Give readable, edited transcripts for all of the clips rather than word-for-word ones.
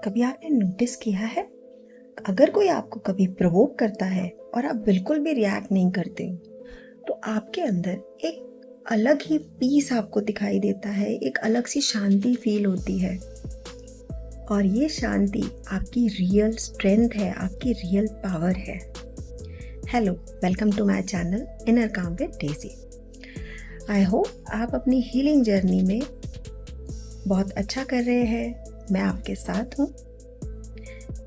कभी आपने नोटिस किया है, अगर कोई आपको कभी प्रोवोक करता है और आप बिल्कुल भी रिएक्ट नहीं करते हो, तो आपके अंदर एक अलग ही पीस आपको दिखाई देता है, एक अलग सी शांति फील होती है। और ये शांति आपकी रियल स्ट्रेंथ है, आपकी रियल पावर है। Hello, welcome to my channel inner calm with Daisy. I hope आप अपनी हीलिंग जर्नी में बहुत अच्छा कर रहे हैं, मैं आपके साथ हूँ।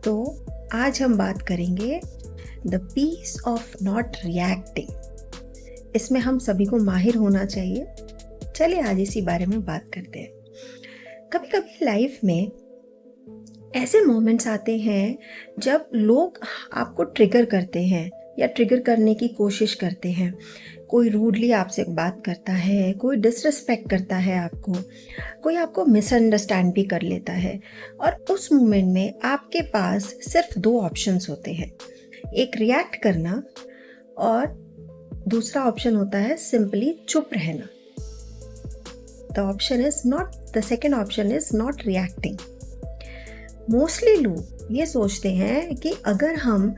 तो आज हम बात करेंगे the peace of not reacting. इसमें हम सभी को माहिर होना चाहिए। चलिए आज इसी बारे में बात करते हैं। कभी कभी लाइफ में ऐसे मोमेंट्स आते हैं जब लोग आपको ट्रिगर करते हैं या ट्रिगर करने की कोशिश करते हैं। कोई रूडली आपसे बात करता है, कोई डिसरिस्पेक्ट करता है आपको, कोई आपको मिसअंडरस्टैंड भी कर लेता है। और उस मोमेंट में आपके पास सिर्फ दो ऑप्शंस होते हैं, एक रिएक्ट करना और दूसरा ऑप्शन होता है सिंपली चुप रहना। The second option is not reacting. Mostly लोग ये सोचते हैं कि अगर हम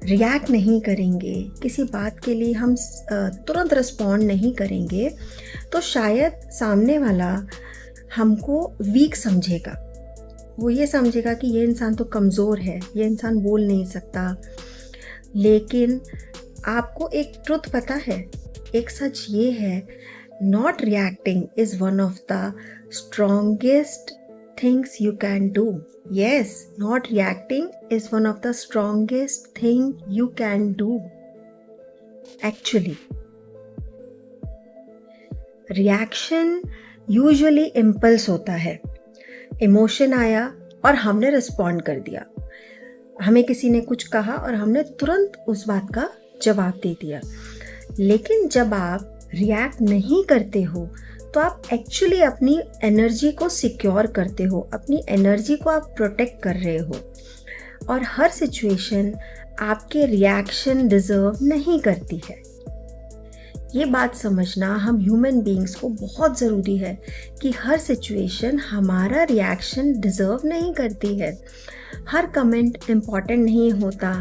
रिएक्ट नहीं करेंगे, किसी बात के लिए हम तुरंत रिस्पॉन्ड नहीं करेंगे, तो शायद सामने वाला हमको वीक समझेगा। वो ये समझेगा कि ये इंसान तो कमज़ोर है, ये इंसान बोल नहीं सकता। लेकिन आपको एक ट्रुथ पता है, एक सच ये है, not reacting is one of the strongest things you can do. Yes, not reacting is one of the strongest thing you can do. Actually, reaction usually impulse होता है। इमोशन आया और हमने रिस्पॉन्ड कर दिया। हमें किसी ने कुछ कहा और हमने तुरंत उस बात का जवाब दे दिया। लेकिन जब आप रिएक्ट नहीं करते हो तो आप एक्चुअली अपनी एनर्जी को सिक्योर करते हो, अपनी एनर्जी को आप प्रोटेक्ट कर रहे हो। और हर सिचुएशन आपके रिएक्शन डिजर्व नहीं करती है। ये बात समझना हम ह्यूमन बीइंग्स को बहुत ज़रूरी है कि हर सिचुएशन हमारा रिएक्शन डिजर्व नहीं करती है। हर कमेंट इम्पॉर्टेंट नहीं होता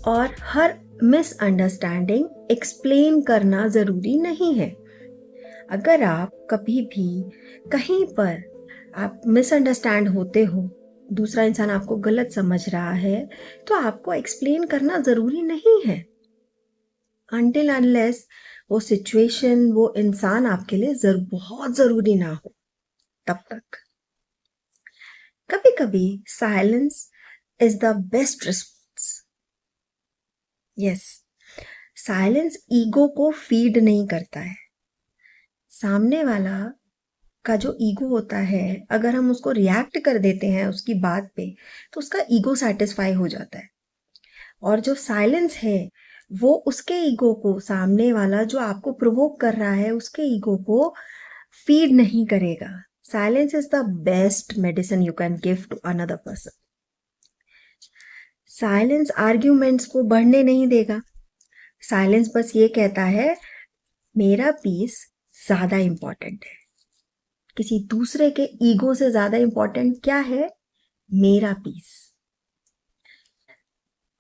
और हर मिसअंडरस्टैंडिंग एक्सप्लेन करना ज़रूरी नहीं है। अगर आप कभी भी कहीं पर आप मिसअंडरस्टैंड होते हो, दूसरा इंसान आपको गलत समझ रहा है, तो आपको एक्सप्लेन करना ज़रूरी नहीं है अनटिल अनलेस वो सिचुएशन, वो इंसान आपके लिए बहुत ज़रूरी ना हो, तब तक। कभी कभी silence is the best response. Yes, silence ego को फीड नहीं करता है। सामने वाला का जो ईगो होता है, अगर हम उसको रिएक्ट कर देते हैं उसकी बात पे, तो उसका ईगो सेटिस्फाई हो जाता है। और जो साइलेंस है वो उसके ईगो को, सामने वाला जो आपको प्रोवोक कर रहा है, उसके ईगो को फीड नहीं करेगा। Silence is the best medicine you can give to another person. Silence arguments को बढ़ने नहीं देगा। साइलेंस बस ये कहता है मेरा पीस ज़्यादा इम्पॉर्टेंट है। किसी दूसरे के ईगो से ज़्यादा इम्पॉर्टेंट क्या है? मेरा पीस।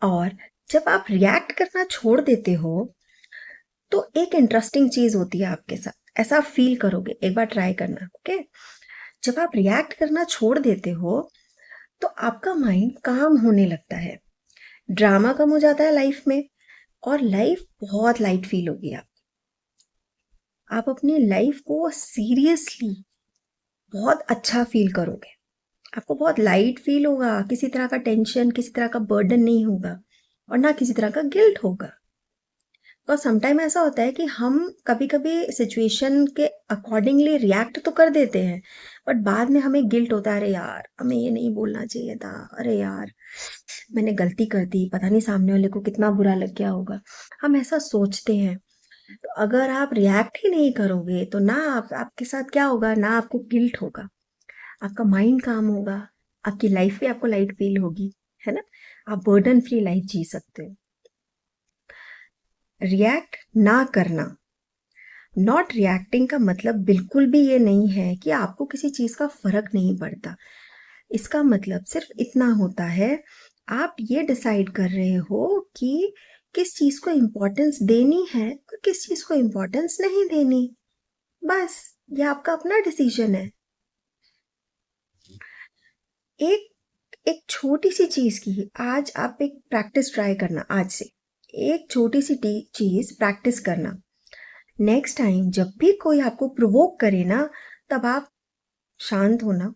और जब आप रिएक्ट करना छोड़ देते हो तो एक इंटरेस्टिंग चीज़ होती है आपके साथ। ऐसा फील करोगे, एक बार ट्राई करना, ओके? जब आप रिएक्ट करना छोड़ देते हो तो आपका माइंड काम होने लगता है, ड्रामा कम हो जाता है लाइफ में और लाइफ बहुत लाइट फील होगी। आप अपनी लाइफ को सीरियसली बहुत अच्छा फील करोगे। आपको बहुत लाइट फील होगा, किसी तरह का टेंशन, किसी तरह का बर्डन नहीं होगा और ना किसी तरह का गिल्ट होगा। और समटाइम ऐसा होता है कि हम कभी कभी सिचुएशन के अकॉर्डिंगली रिएक्ट तो कर देते हैं, बट बाद में हमें गिल्ट होता है, अरे यार हमें ये नहीं बोलना चाहिए था, अरे यार मैंने गलती कर दी, पता नहीं सामने वाले को कितना बुरा लग गया होगा। हम ऐसा सोचते हैं। तो अगर आप रिएक्ट ही नहीं करोगे तो ना आपके साथ क्या होगा, ना आपको गिल्ट होगा, आपका माइंड काम होगा, आपकी लाइफ भी आपको लाइट फील होगी, है ना? आप बर्डन फ्री लाइफ जी सकते हो। रिएक्ट ना करना, नॉट रिएक्टिंग का मतलब बिल्कुल भी ये नहीं है कि आपको किसी चीज़ का फर्क नहीं पड़ता। इसका मतलब सिर्फ इतना होता है, आप ये डिसाइड कर रहे हो कि किस चीज़ को इम्पोर्टेंस देनी है और किस चीज़ को इम्पोर्टेंस नहीं देनी। बस, ये आपका अपना डिसीजन है। एक छोटी सी चीज़ की आज आप एक प्रैक्टिस ट्राई करना, आज से एक छोटी सी चीज़ प्रैक्टिस करना। नेक्स्ट टाइम जब भी कोई आपको प्रोवोक करे ना, तब आप शांत होना,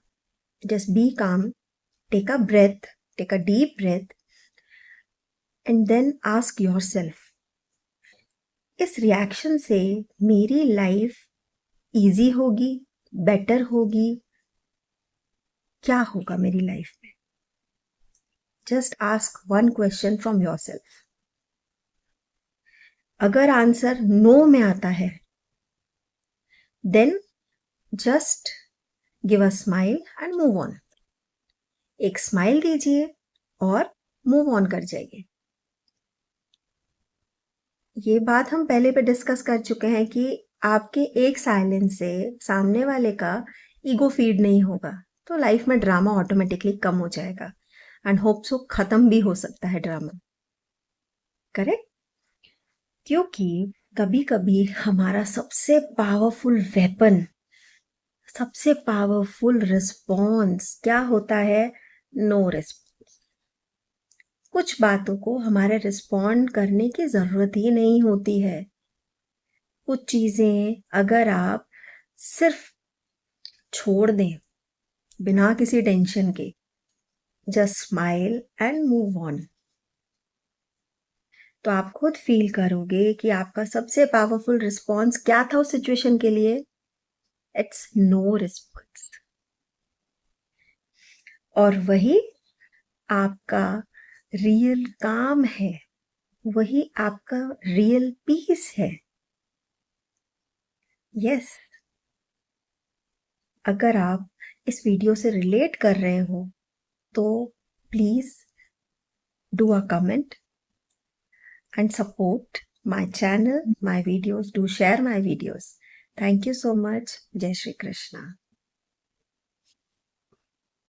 just be calm, take a breath, take a deep breath and then ask yourself, इस रिएक्शन से मेरी लाइफ इजी होगी, बेटर होगी, क्या होगा मेरी लाइफ में? Just ask one question from yourself. अगर आंसर नो में आता है, then just give a smile and move on. एक स्माइल दीजिए और मूव ऑन कर जाइए। ये बात हम पहले भी डिस्कस कर चुके हैं कि आपके एक साइलेंस से सामने वाले का ईगो फीड नहीं होगा, तो लाइफ में ड्रामा ऑटोमेटिकली कम हो जाएगा एंड होप सो खत्म भी हो सकता है ड्रामा। करेक्ट? क्योंकि कभी कभी हमारा सबसे पावरफुल वेपन, सबसे पावरफुल रिस्पॉन्स क्या होता है? No response. कुछ बातों को हमारे रिस्पॉन्ड करने की जरूरत ही नहीं होती है। कुछ चीजें अगर आप सिर्फ छोड़ दें बिना किसी टेंशन के, just smile and move on, तो आप खुद फील करोगे कि आपका सबसे पावरफुल रिस्पॉन्स क्या था उस सिचुएशन के लिए? It's no response. और वही आपका रियल काम है, वही आपका रियल पीस है। यस, अगर आप इस वीडियो से रिलेट कर रहे हो तो please do a comment and support my channel, my videos. Do share my videos. Thank you so much. Jai Shri Krishna.